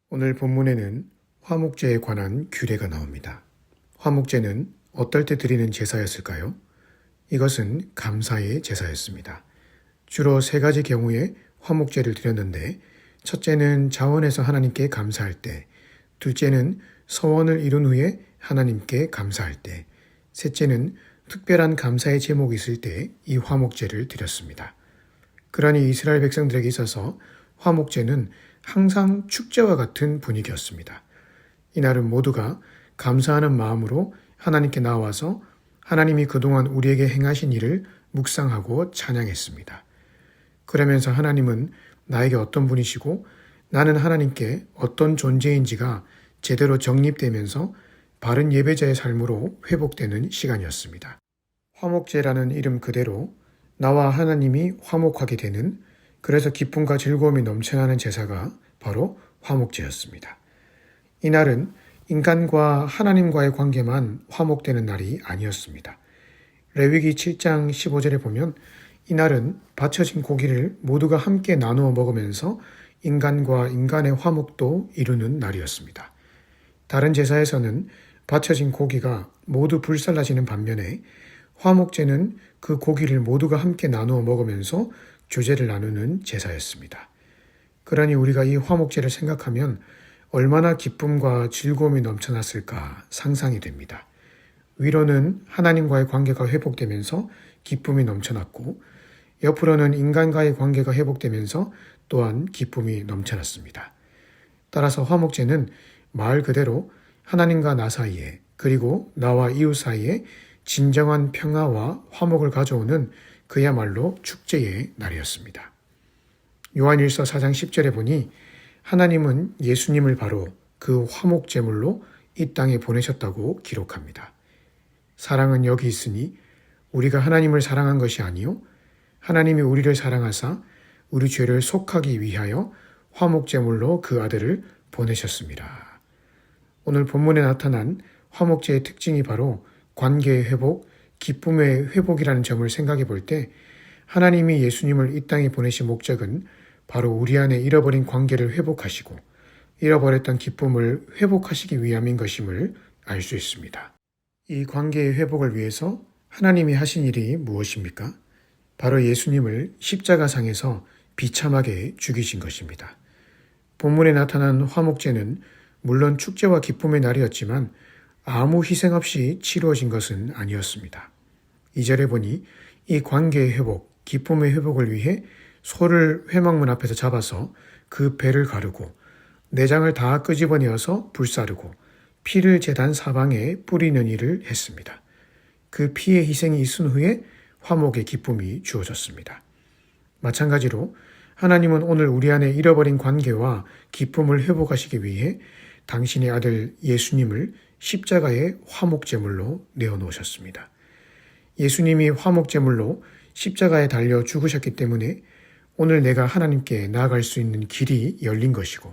오늘 본문에는 화목제에 관한 규례가 나옵니다. 화목제는 어떨 때 드리는 제사였을까요? 이것은 감사의 제사였습니다. 주로 세 가지 경우에 화목제를 드렸는데, 첫째는 자원해서 하나님께 감사할 때, 둘째는 서원을 이룬 후에 하나님께 감사할 때, 셋째는 특별한 감사의 제목이 있을 때 이 화목제를 드렸습니다. 그러니 이스라엘 백성들에게 있어서 화목제는 항상 축제와 같은 분위기였습니다. 이날은 모두가 감사하는 마음으로 하나님께 나와서 하나님이 그동안 우리에게 행하신 일을 묵상하고 찬양했습니다. 그러면서 하나님은 나에게 어떤 분이시고 나는 하나님께 어떤 존재인지가 제대로 정립되면서 바른 예배자의 삶으로 회복되는 시간이었습니다. 화목제라는 이름 그대로 나와 하나님이 화목하게 되는, 그래서 기쁨과 즐거움이 넘쳐나는 제사가 바로 화목제였습니다. 이날은 인간과 하나님과의 관계만 화목되는 날이 아니었습니다. 레위기 7장 15절에 보면 이날은 바쳐진 고기를 모두가 함께 나누어 먹으면서 인간과 인간의 화목도 이루는 날이었습니다. 다른 제사에서는 바쳐진 고기가 모두 불살라지는 반면에 화목제는 그 고기를 모두가 함께 나누어 먹으면서 주제를 나누는 제사였습니다. 그러니 우리가 이 화목제를 생각하면 얼마나 기쁨과 즐거움이 넘쳐났을까 상상이 됩니다. 위로는 하나님과의 관계가 회복되면서 기쁨이 넘쳐났고, 옆으로는 인간과의 관계가 회복되면서 또한 기쁨이 넘쳐났습니다. 따라서 화목제는 말 그대로 하나님과 나 사이에, 그리고 나와 이웃 사이에 진정한 평화와 화목을 가져오는 그야말로 축제의 날이었습니다. 요한일서 4장 10절에 보니 하나님은 예수님을 바로 그 화목제물로 이 땅에 보내셨다고 기록합니다. 사랑은 여기 있으니 우리가 하나님을 사랑한 것이 아니요 하나님이 우리를 사랑하사 우리 죄를 속하기 위하여 화목제물로 그 아들을 보내셨습니다. 오늘 본문에 나타난 화목제의 특징이 바로 관계의 회복, 기쁨의 회복이라는 점을 생각해 볼 때 하나님이 예수님을 이 땅에 보내신 목적은 바로 우리 안에 잃어버린 관계를 회복하시고 잃어버렸던 기쁨을 회복하시기 위함인 것임을 알 수 있습니다. 이 관계의 회복을 위해서 하나님이 하신 일이 무엇입니까? 바로 예수님을 십자가상에서 비참하게 죽이신 것입니다. 본문에 나타난 화목제는 물론 축제와 기쁨의 날이었지만 아무 희생 없이 치루어진 것은 아니었습니다. 2절에 보니 이 관계의 회복, 기쁨의 회복을 위해 소를 회막문 앞에서 잡아서 그 배를 가르고 내장을 다 끄집어내어서 불사르고 피를 제단 사방에 뿌리는 일을 했습니다. 그 피의 희생이 있은 후에 화목의 기쁨이 주어졌습니다. 마찬가지로 하나님은 오늘 우리 안에 잃어버린 관계와 기쁨을 회복하시기 위해 당신의 아들 예수님을 십자가의 화목제물로 내어놓으셨습니다. 예수님이 화목제물로 십자가에 달려 죽으셨기 때문에 오늘 내가 하나님께 나아갈 수 있는 길이 열린 것이고,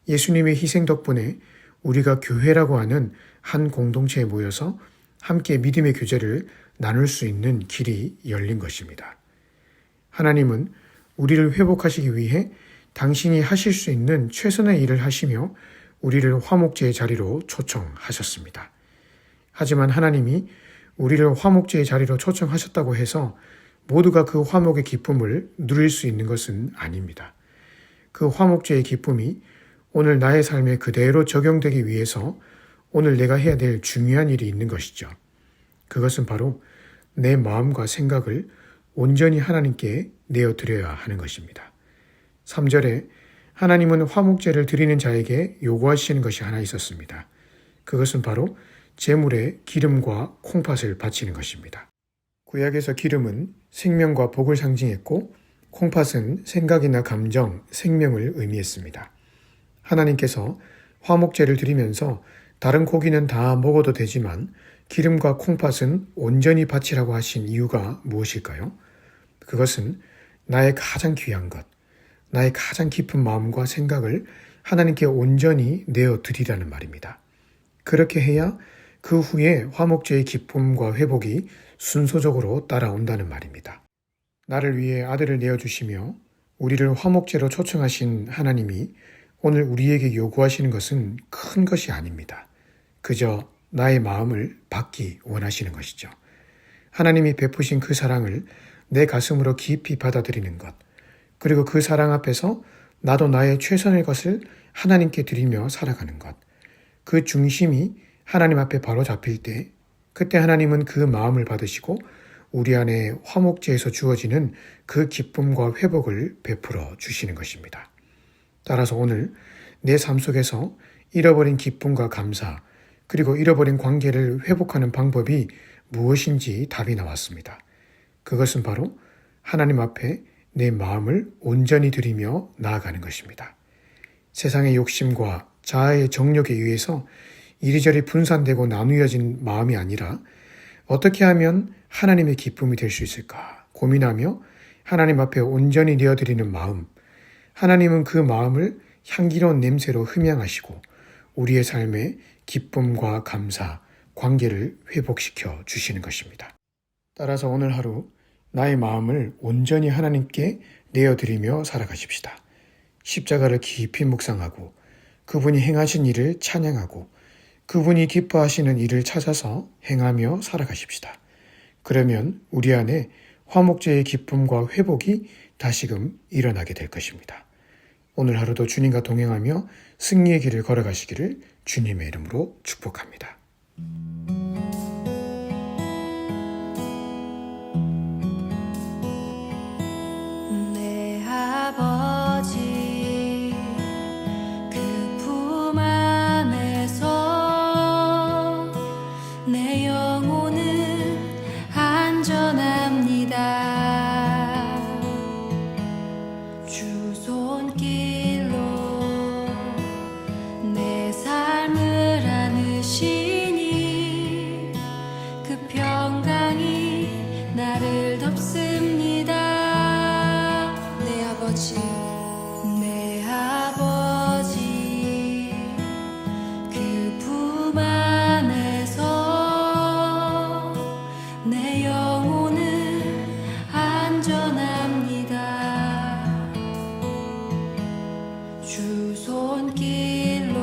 예수님의 희생 덕분에 우리가 교회라고 하는 한 공동체에 모여서 함께 믿음의 교제를 나눌 수 있는 길이 열린 것입니다. 하나님은 우리를 회복하시기 위해 당신이 하실 수 있는 최선의 일을 하시며 우리를 화목제의 자리로 초청하셨습니다. 하지만 하나님이 우리를 화목제의 자리로 초청하셨다고 해서 모두가 그 화목의 기쁨을 누릴 수 있는 것은 아닙니다. 그 화목제의 기쁨이 오늘 나의 삶에 그대로 적용되기 위해서 오늘 내가 해야 될 중요한 일이 있는 것이죠. 그것은 바로 내 마음과 생각을 온전히 하나님께 내어드려야 하는 것입니다. 3절에 하나님은 화목제를 드리는 자에게 요구하시는 것이 하나 있었습니다. 그것은 바로 제물에 기름과 콩팥을 바치는 것입니다. 구약에서 기름은 생명과 복을 상징했고 콩팥은 생각이나 감정, 생명을 의미했습니다. 하나님께서 화목제를 드리면서 다른 고기는 다 먹어도 되지만 기름과 콩팥은 온전히 바치라고 하신 이유가 무엇일까요? 그것은 나의 가장 귀한 것, 나의 가장 깊은 마음과 생각을 하나님께 온전히 내어드리라는 말입니다. 그렇게 해야 그 후에 화목제의 기쁨과 회복이 순서적으로 따라온다는 말입니다. 나를 위해 아들을 내어주시며 우리를 화목제로 초청하신 하나님이 오늘 우리에게 요구하시는 것은 큰 것이 아닙니다. 그저 나의 마음을 받기 원하시는 것이죠. 하나님이 베푸신 그 사랑을 내 가슴으로 깊이 받아들이는 것, 그리고 그 사랑 앞에서 나도 나의 최선의 것을 하나님께 드리며 살아가는 것, 그 중심이 하나님 앞에 바로 잡힐 때 그때 하나님은 그 마음을 받으시고 우리 안에 화목제에서 주어지는 그 기쁨과 회복을 베풀어 주시는 것입니다. 따라서 오늘 내 삶 속에서 잃어버린 기쁨과 감사, 그리고 잃어버린 관계를 회복하는 방법이 무엇인지 답이 나왔습니다. 그것은 바로 하나님 앞에 내 마음을 온전히 드리며 나아가는 것입니다. 세상의 욕심과 자아의 정욕에 의해서 이리저리 분산되고 나누어진 마음이 아니라 어떻게 하면 하나님의 기쁨이 될 수 있을까 고민하며 하나님 앞에 온전히 내어드리는 마음, 하나님은 그 마음을 향기로운 냄새로 흠양하시고 우리의 삶에 기쁨과 감사, 관계를 회복시켜 주시는 것입니다. 따라서 오늘 하루 나의 마음을 온전히 하나님께 내어드리며 살아가십시다. 십자가를 깊이 묵상하고 그분이 행하신 일을 찬양하고 그분이 기뻐하시는 일을 찾아서 행하며 살아가십시다. 그러면 우리 안에 화목제의 기쁨과 회복이 다시금 일어나게 될 것입니다. 오늘 하루도 주님과 동행하며 승리의 길을 걸어가시기를 주님의 이름으로 축복합니다. 내 아버지 그 품 안에서 내 영혼은 안전합니다. 주 손길로 내 삶을 안으시니 그 평강이 나를 덮습니다. 내 아버지 그 품 안에서 내 영혼은 안전합니다. 주 손길로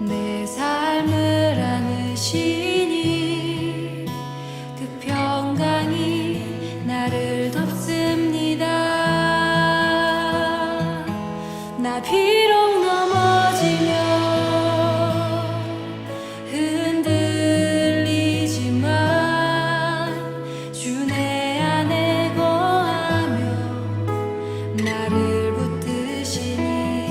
내 삶을 안으시니 그 평강이 나를 덮습니다. 나 비록 넘어지며 흔들리지만 주 내 안에 거하며 나를 붙드시니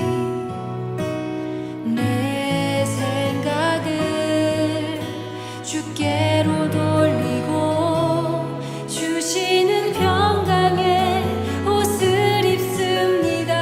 내 생각을 주께로 돌리고 주시는 평강의 옷을 입습니다.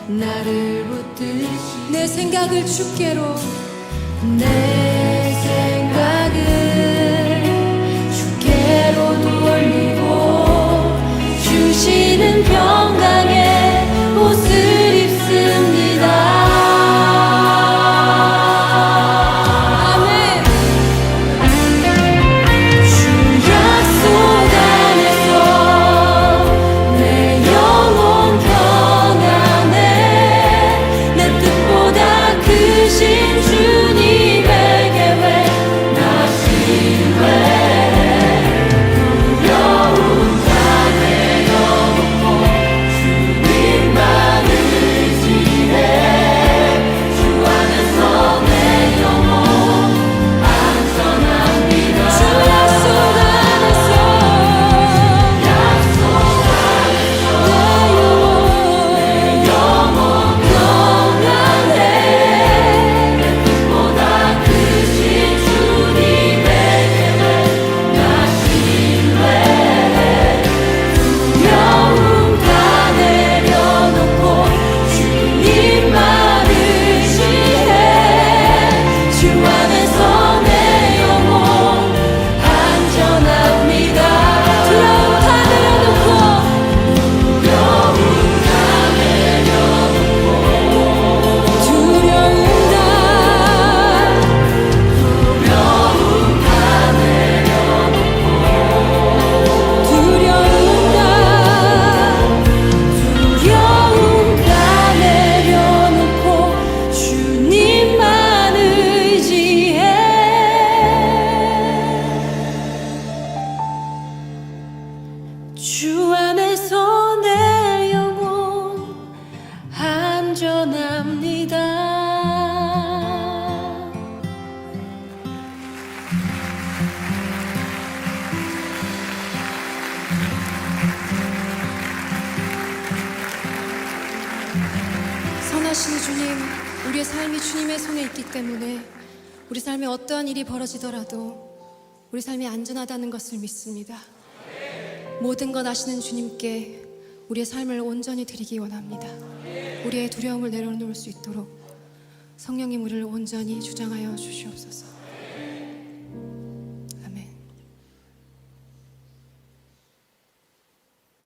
나를 붙드시 내 생각을 주께로 내 생각을 주께로 돌리고 주시는 평강의 옷을 입습니다. 아멘. 주 약속 안에서 내 영혼 평안해 내 뜻보다 크신 주님의 계획 나 신뢰해 두려움 다 내려놓고 주님만 의지해 주 안에서 내 영혼 안전합니다. 주 약속 안에서 내 영혼 평안해 내 뜻보다 크신 주님의 계획 나 신뢰해 두려움 다 내려놓고 주님만 의지해 주 안에서 내 영혼 안전합니다. 두려움 다 내려놓고 두려움 다 내려놓고 주님만 의지해 주 안에서 내 영혼 안전합니다. 선하신 주님, 우리의 삶이 주님의 손에 있기 때문에 우리 삶에 어떠한 일이 벌어지더라도 우리 삶이 안전하다는 것을 믿습니다. 모든 것 아시는 주님께 우리의 삶을 온전히 드리기 원합니다. 우리의 두려움을 내려놓을 수 있도록 성령님 우리를 온전히 주장하여 주시옵소서.